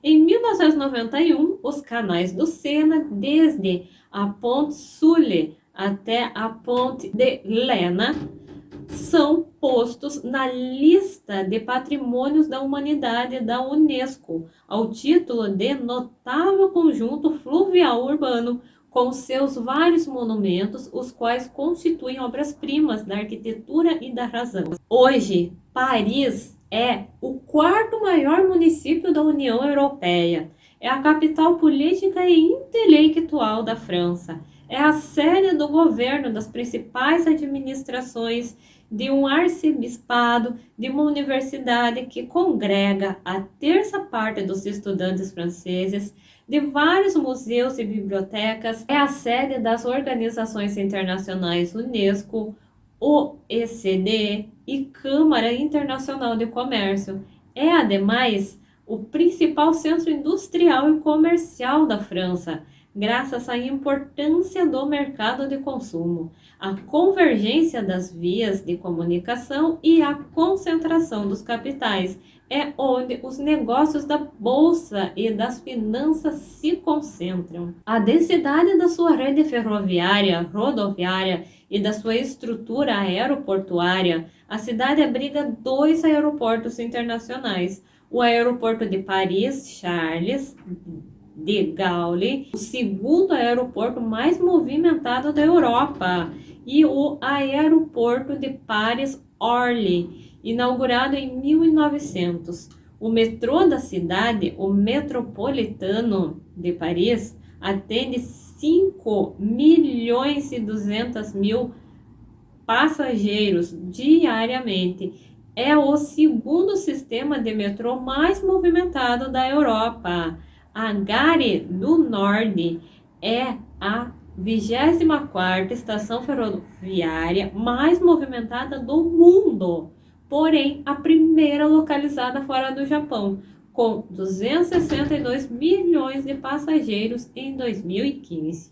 Em 1991, os canais do Sena, desde a Ponte Sully até a Ponte de Lena, são postos na lista de Patrimônios da Humanidade da Unesco, ao título de notável conjunto fluvial urbano, com seus vários monumentos, os quais constituem obras-primas da arquitetura e da razão. Hoje, Paris é o 4º maior município da União Europeia. É a capital política e intelectual da França. É a sede do governo das principais administrações, de um arcebispado, de uma universidade que congrega a 1/3 parte dos estudantes franceses, de vários museus e bibliotecas. É a sede das organizações internacionais Unesco, OECD e Câmara Internacional de Comércio. É, ademais, o principal centro industrial e comercial da França, graças à importância do mercado de consumo, à convergência das vias de comunicação e à concentração dos capitais. É onde os negócios da bolsa e das finanças se concentram. A densidade da sua rede ferroviária, rodoviária e da sua estrutura aeroportuária, a cidade abriga 2 aeroportos internacionais: o aeroporto de Paris Charles de Gaulle, o 2º aeroporto mais movimentado da Europa, e o aeroporto de Paris Orly, inaugurado em 1900. O metrô da cidade, o Metropolitano de Paris, atende 5.200.000 passageiros diariamente. É o segundo sistema de metrô mais movimentado da Europa. A Gare do Nord é a 24ª estação ferroviária mais movimentada do mundo, porém a primeira localizada fora do Japão, com 262 milhões de passageiros em 2015.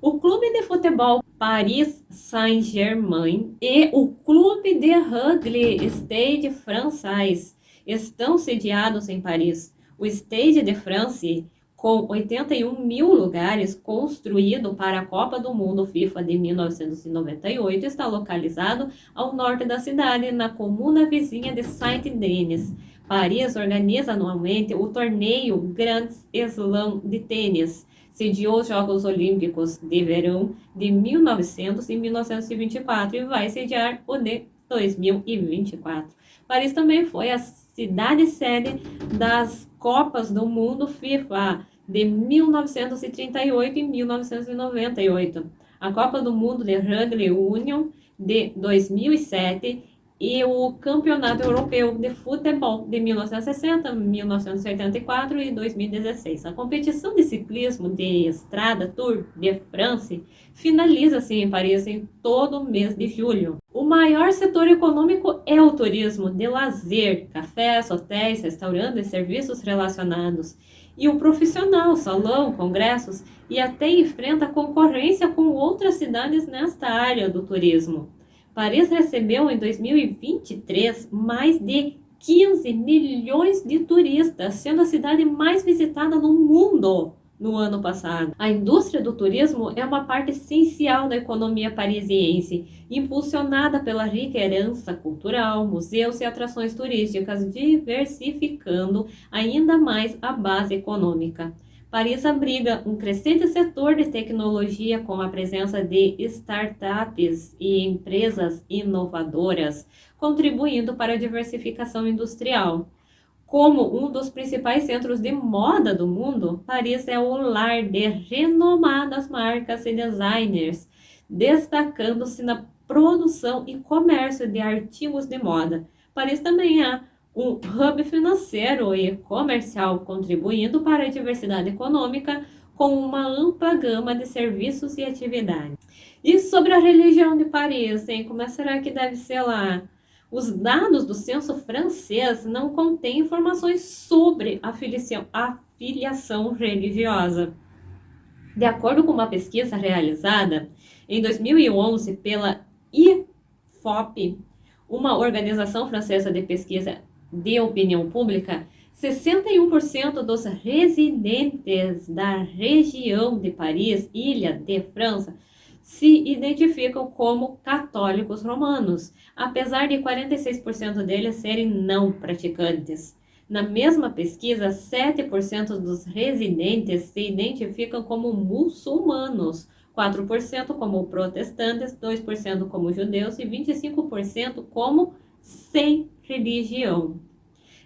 O clube de futebol Paris Saint-Germain e o clube de rugby Stade Français estão sediados em Paris. O Stade de France, com 81.000 lugares, construído para a Copa do Mundo FIFA de 1998, está localizado ao norte da cidade, na comuna vizinha de Saint-Denis. Paris organiza anualmente o torneio Grand Slam de tênis. Sediou os Jogos Olímpicos de Verão de 1900 e 1924 e vai sediar o de 2024. Paris também foi a cidade-sede das Copas do Mundo FIFA de 1938 e 1998, a Copa do Mundo de Rugby Union de 2007 e o Campeonato Europeu de Futebol de 1960, 1984 e 2016. A competição de ciclismo de estrada Tour de France finaliza-se em Paris em todo o mês de julho. O maior setor econômico é o turismo de lazer, cafés, hotéis, restaurantes e serviços relacionados. E o profissional, salão, congressos e até enfrenta concorrência com outras cidades nesta área do turismo. Paris recebeu em 2023 mais de 15 milhões de turistas, sendo a cidade mais visitada no mundo no ano passado. A indústria do turismo é uma parte essencial da economia parisiense, impulsionada pela rica herança cultural, museus e atrações turísticas, diversificando ainda mais a base econômica. Paris abriga um crescente setor de tecnologia com a presença de startups e empresas inovadoras, contribuindo para a diversificação industrial. Como um dos principais centros de moda do mundo, Paris é o lar de renomadas marcas e designers, destacando-se na produção e comércio de artigos de moda. Paris também é um hub financeiro e comercial, contribuindo para a diversidade econômica com uma ampla gama de serviços e atividades. E sobre a religião de Paris, hein? Como será que deve ser lá? Os dados do censo francês não contêm informações sobre a filiação religiosa. De acordo com uma pesquisa realizada em 2011 pela IFOP, uma organização francesa de pesquisa de opinião pública, 61% dos residentes da região de Paris, Ilha de França, se identificam como católicos romanos, apesar de 46% deles serem não praticantes. Na mesma pesquisa, 7% dos residentes se identificam como muçulmanos, 4% como protestantes, 2% como judeus e 25% como sem religião.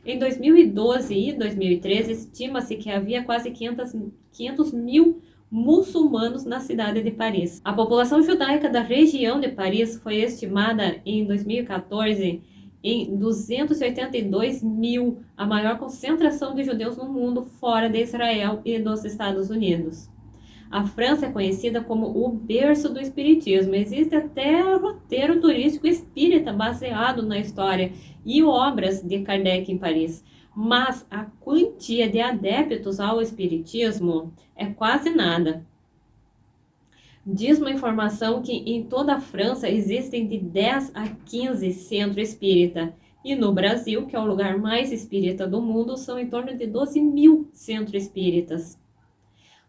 Em 2012 e 2013, estima-se que havia quase 500 mil muçulmanos na cidade de Paris. A população judaica da região de Paris foi estimada em 2014 em 282 mil, a maior concentração de judeus no mundo fora de Israel e dos Estados Unidos. A França é conhecida como o berço do espiritismo. Existe até roteiro turístico espírita baseado na história e obras de Kardec em Paris. Mas a quantia de adeptos ao espiritismo é quase nada. Diz uma informação que em toda a França existem de 10 a 15 centros espírita. E no Brasil, que é o lugar mais espírita do mundo, são em torno de 12 mil centros espíritas.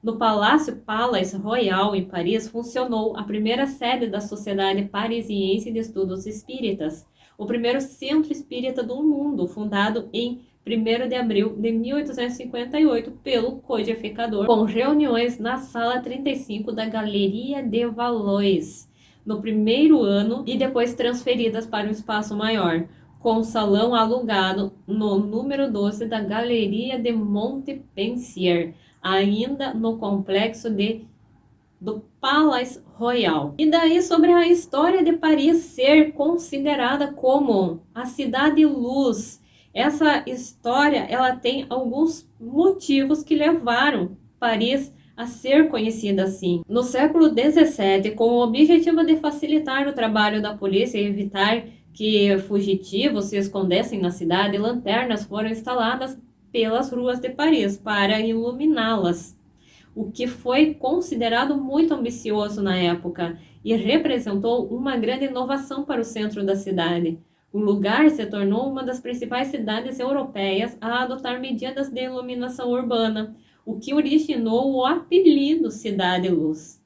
No Palácio Palais Royal, em Paris, funcionou a primeira sede da Sociedade Parisiense de Estudos Espíritas, o primeiro centro espírita do mundo, fundado em 1º de abril de 1858 pelo codificador, com reuniões na Sala 35 da Galeria de Valois, no primeiro ano e depois transferidas para um espaço maior. com um salão alugado no número 12 da Galeria de Montpensier, ainda no complexo do Palais Royal. E daí sobre a história de Paris ser considerada como a cidade luz. Essa história, ela tem alguns motivos que levaram Paris a ser conhecida assim. No século XVII, com o objetivo de facilitar o trabalho da polícia e evitar que fugitivos se escondessem na cidade, lanternas foram instaladas pelas ruas de Paris para iluminá-las, o que foi considerado muito ambicioso na época e representou uma grande inovação para o centro da cidade. O lugar se tornou uma das principais cidades europeias a adotar medidas de iluminação urbana, o que originou o apelido Cidade Luz.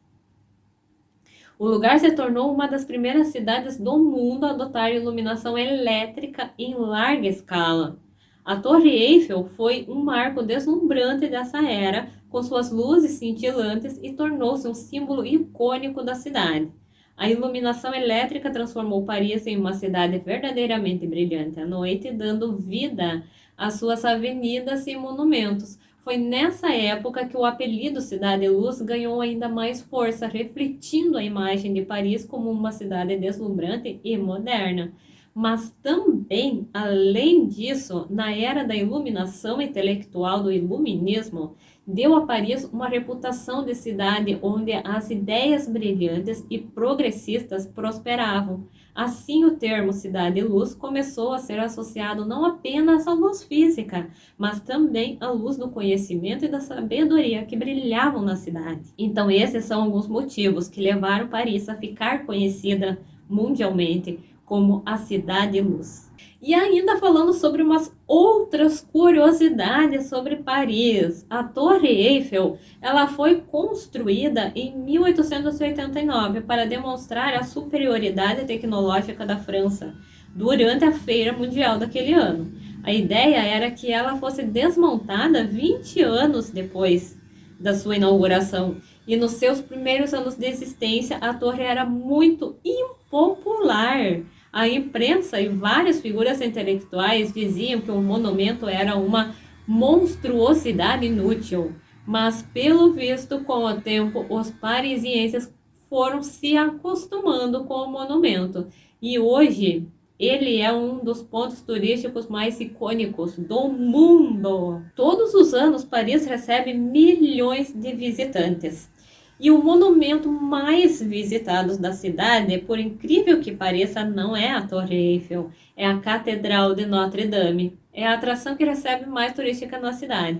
O lugar se tornou uma das primeiras cidades do mundo a adotar iluminação elétrica em larga escala. A Torre Eiffel foi um marco deslumbrante dessa era, com suas luzes cintilantes, e tornou-se um símbolo icônico da cidade. A iluminação elétrica transformou Paris em uma cidade verdadeiramente brilhante à noite, dando vida às suas avenidas e monumentos. Foi nessa época que o apelido Cidade Luz ganhou ainda mais força, refletindo a imagem de Paris como uma cidade deslumbrante e moderna. Mas também, além disso, na era da iluminação intelectual do iluminismo, deu a Paris uma reputação de cidade onde as ideias brilhantes e progressistas prosperavam. Assim, o termo cidade-luz começou a ser associado não apenas à luz física, mas também à luz do conhecimento e da sabedoria que brilhavam na cidade. Então, esses são alguns motivos que levaram Paris a ficar conhecida mundialmente como a Cidade-Luz. E ainda falando sobre umas outras curiosidades sobre Paris. A Torre Eiffel, ela foi construída em 1889 para demonstrar a superioridade tecnológica da França durante a Feira Mundial daquele ano. A ideia era que ela fosse desmontada 20 anos depois da sua inauguração. E nos seus primeiros anos de existência, a torre era muito impopular. A imprensa e várias figuras intelectuais diziam que o monumento era uma monstruosidade inútil, mas pelo visto, com o tempo, os parisienses foram se acostumando com o monumento e hoje ele é um dos pontos turísticos mais icônicos do mundo. Todos os anos, Paris recebe milhões de visitantes. E o monumento mais visitado da cidade, por incrível que pareça, não é a Torre Eiffel, é a Catedral de Notre Dame. É a atração que recebe mais turística na cidade,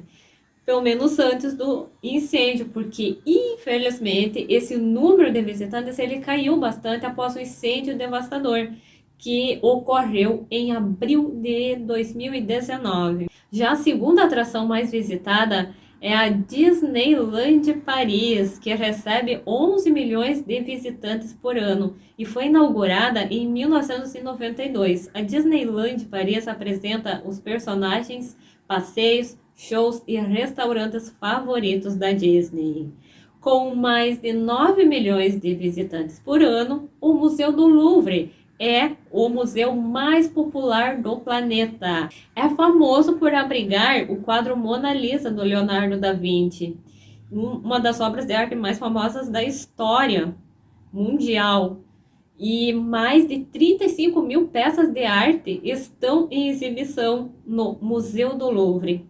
pelo menos antes do incêndio, porque infelizmente esse número de visitantes ele caiu bastante após o incêndio devastador que ocorreu em abril de 2019. Já a segunda atração mais visitada é a Disneyland Paris, que recebe 11 milhões de visitantes por ano e foi inaugurada em 1992. A Disneyland Paris apresenta os personagens, passeios, shows e restaurantes favoritos da Disney. Com mais de 9 milhões de visitantes por ano, o Museu do Louvre é o museu mais popular do planeta. É famoso por abrigar o quadro Mona Lisa do Leonardo da Vinci, uma das obras de arte mais famosas da história mundial. E mais de 35 mil peças de arte estão em exibição no Museu do Louvre.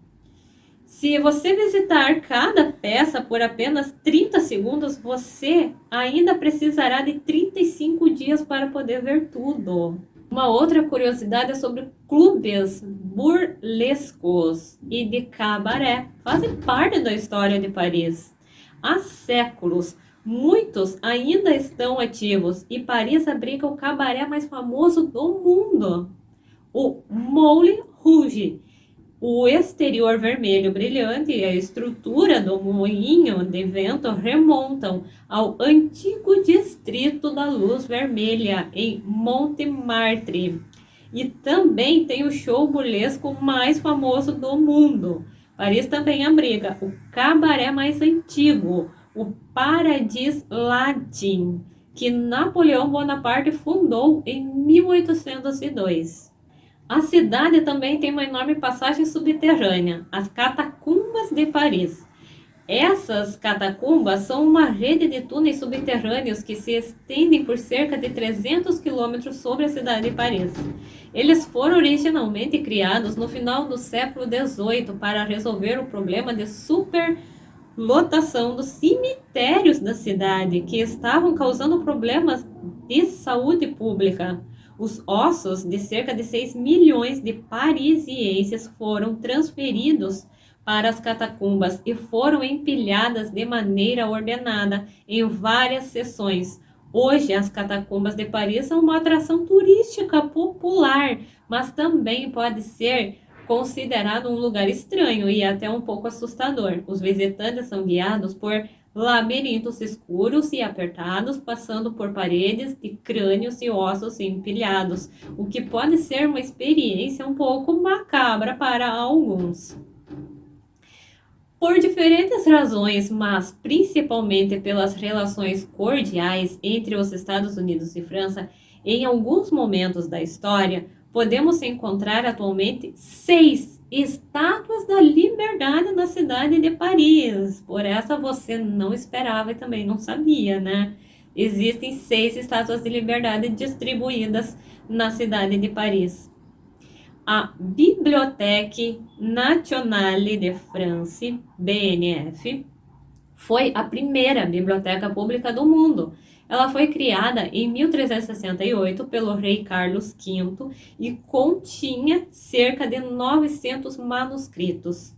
Se você visitar cada peça por apenas 30 segundos, você ainda precisará de 35 dias para poder ver tudo. Uma outra curiosidade é sobre clubes burlescos e de cabaré. Fazem parte da história de Paris. Há séculos, muitos ainda estão ativos e Paris abriga o cabaré mais famoso do mundo, o Moulin Rouge. O exterior vermelho brilhante e a estrutura do moinho de vento remontam ao antigo distrito da Luz Vermelha, em Montmartre. E também tem o show burlesco mais famoso do mundo. Paris também abriga o cabaré mais antigo, o Paradis Latin, que Napoleão Bonaparte fundou em 1802. A cidade também tem uma enorme passagem subterrânea, as Catacumbas de Paris. Essas catacumbas são uma rede de túneis subterrâneos que se estendem por cerca de 300 quilômetros sobre a cidade de Paris. Eles foram originalmente criados no final do século XVIII para resolver o problema de superlotação dos cemitérios da cidade, que estavam causando problemas de saúde pública. Os ossos de cerca de 6 milhões de parisienses foram transferidos para as catacumbas e foram empilhadas de maneira ordenada em várias seções. Hoje, as catacumbas de Paris são uma atração turística popular, mas também pode ser considerado um lugar estranho e até um pouco assustador. Os visitantes são guiados por labirintos escuros e apertados, passando por paredes de crânios e ossos empilhados, o que pode ser uma experiência um pouco macabra para alguns. Por diferentes razões, mas principalmente pelas relações cordiais entre os Estados Unidos e França, em alguns momentos da história, podemos encontrar atualmente 6 estátuas da liberdade na cidade de Paris. Por essa você não esperava e também não sabia, né? Existem 6 estátuas de liberdade distribuídas na cidade de Paris. A Bibliothèque Nationale de France, BNF, foi a primeira biblioteca pública do mundo. Ela foi criada em 1368 pelo rei Carlos V e continha cerca de 900 manuscritos.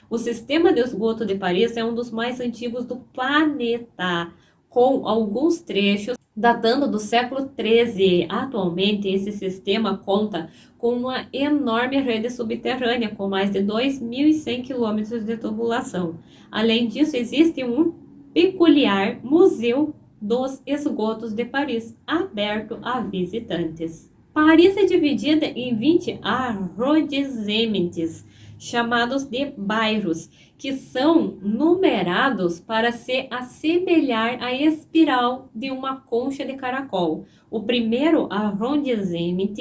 O sistema de esgoto de Paris é um dos mais antigos do planeta, com alguns trechos datando do século XIII. Atualmente, esse sistema conta com uma enorme rede subterrânea, com mais de 2.100 quilômetros de tubulação. Além disso, existe um peculiar Museu dos Esgotos de Paris, aberto a visitantes. Paris é dividida em 20 arrondissements, chamados de bairros, que são numerados para se assemelhar à espiral de uma concha de caracol. O primeiro arrondissement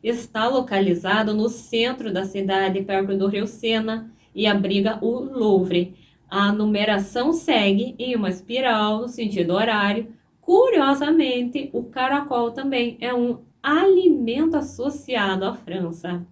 está localizado no centro da cidade, perto do rio Sena, e abriga o Louvre. A numeração segue em uma espiral no sentido horário. Curiosamente, o caracol também é um alimento associado à França.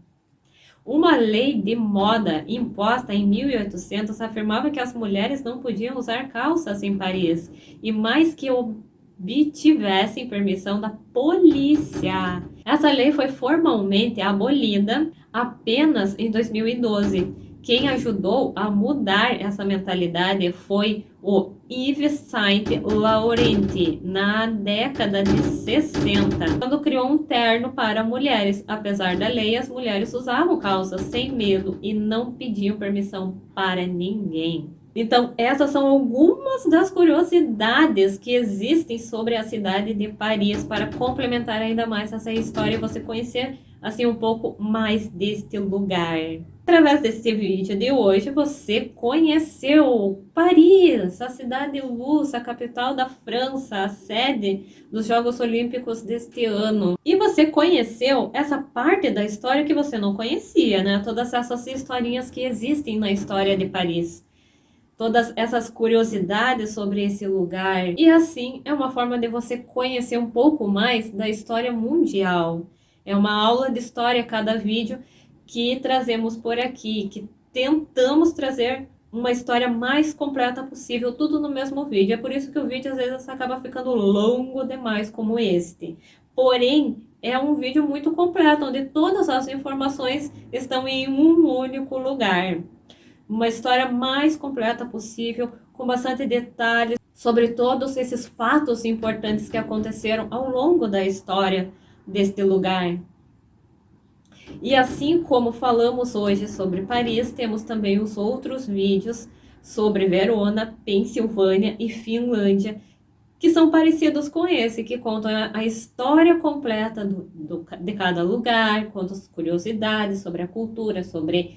Uma lei de moda imposta em 1800 afirmava que as mulheres não podiam usar calças em Paris, e mais que obtivessem permissão da polícia. Essa lei foi formalmente abolida apenas em 2012. Quem ajudou a mudar essa mentalidade foi o Yves Saint Laurent, na década de 60, quando criou um terno para mulheres. Apesar da lei, as mulheres usavam calças sem medo e não pediam permissão para ninguém. Então, essas são algumas das curiosidades que existem sobre a cidade de Paris, para complementar ainda mais essa história e você conhecer assim um pouco mais deste lugar. Através desse vídeo de hoje, você conheceu Paris, a cidade luz, a capital da França, a sede dos Jogos Olímpicos deste ano. E você conheceu essa parte da história que você não conhecia, né? Todas essas historinhas que existem na história de Paris. Todas essas curiosidades sobre esse lugar. E assim, é uma forma de você conhecer um pouco mais da história mundial. É uma aula de história cada vídeo que trazemos por aqui, que tentamos trazer uma história mais completa possível, tudo no mesmo vídeo. É por isso que o vídeo às vezes acaba ficando longo demais, como este. Porém, é um vídeo muito completo, onde todas as informações estão em um único lugar. Uma história mais completa possível, com bastante detalhes sobre todos esses fatos importantes que aconteceram ao longo da história deste lugar. E assim como falamos hoje sobre Paris, temos também os outros vídeos sobre Verona, Pensilvânia e Finlândia, que são parecidos com esse, que contam a história completa de cada lugar, contam as curiosidades sobre a cultura, sobre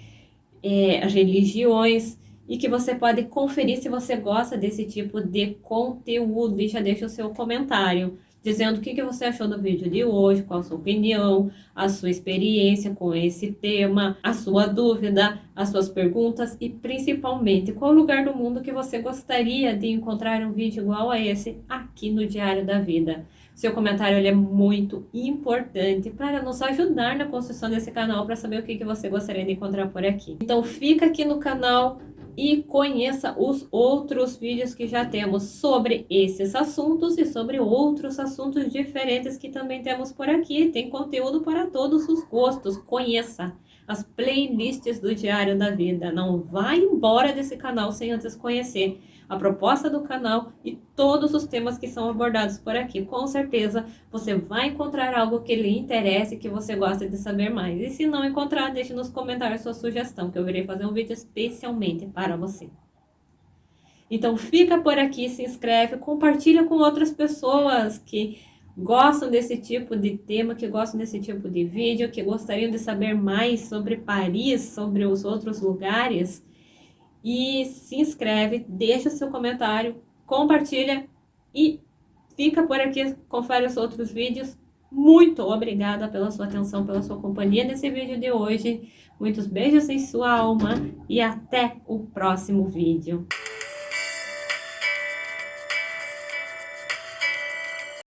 as religiões, e que você pode conferir se você gosta desse tipo de conteúdo, e já deixa o seu comentário. dizendo o que você achou do vídeo de hoje, qual a sua opinião, a sua experiência com esse tema, a sua dúvida, as suas perguntas e principalmente qual lugar do mundo que você gostaria de encontrar um vídeo igual a esse aqui no Diário da Vida. Seu comentário ele é muito importante para nos ajudar na construção desse canal, para saber o que você gostaria de encontrar por aqui. Então fica aqui no canal e conheça os outros vídeos que já temos sobre esses assuntos e sobre outros assuntos diferentes que também temos por aqui. Tem conteúdo para todos os gostos. Conheça as playlists do Diário da Vida. Não vá embora desse canal sem antes conhecer a proposta do canal e todos os temas que são abordados por aqui. Com certeza você vai encontrar algo que lhe interesse, que você gosta de saber mais. E se não encontrar, deixe nos comentários sua sugestão, que eu irei fazer um vídeo especialmente para você. Então fica por aqui, se inscreve, compartilha com outras pessoas que gostam desse tipo de tema, que gostam desse tipo de vídeo, que gostariam de saber mais sobre Paris, sobre os outros lugares. E se inscreve, deixa seu comentário, compartilha e fica por aqui, confere os outros vídeos. Muito obrigada pela sua atenção, pela sua companhia nesse vídeo de hoje. Muitos beijos em sua alma e até o próximo vídeo.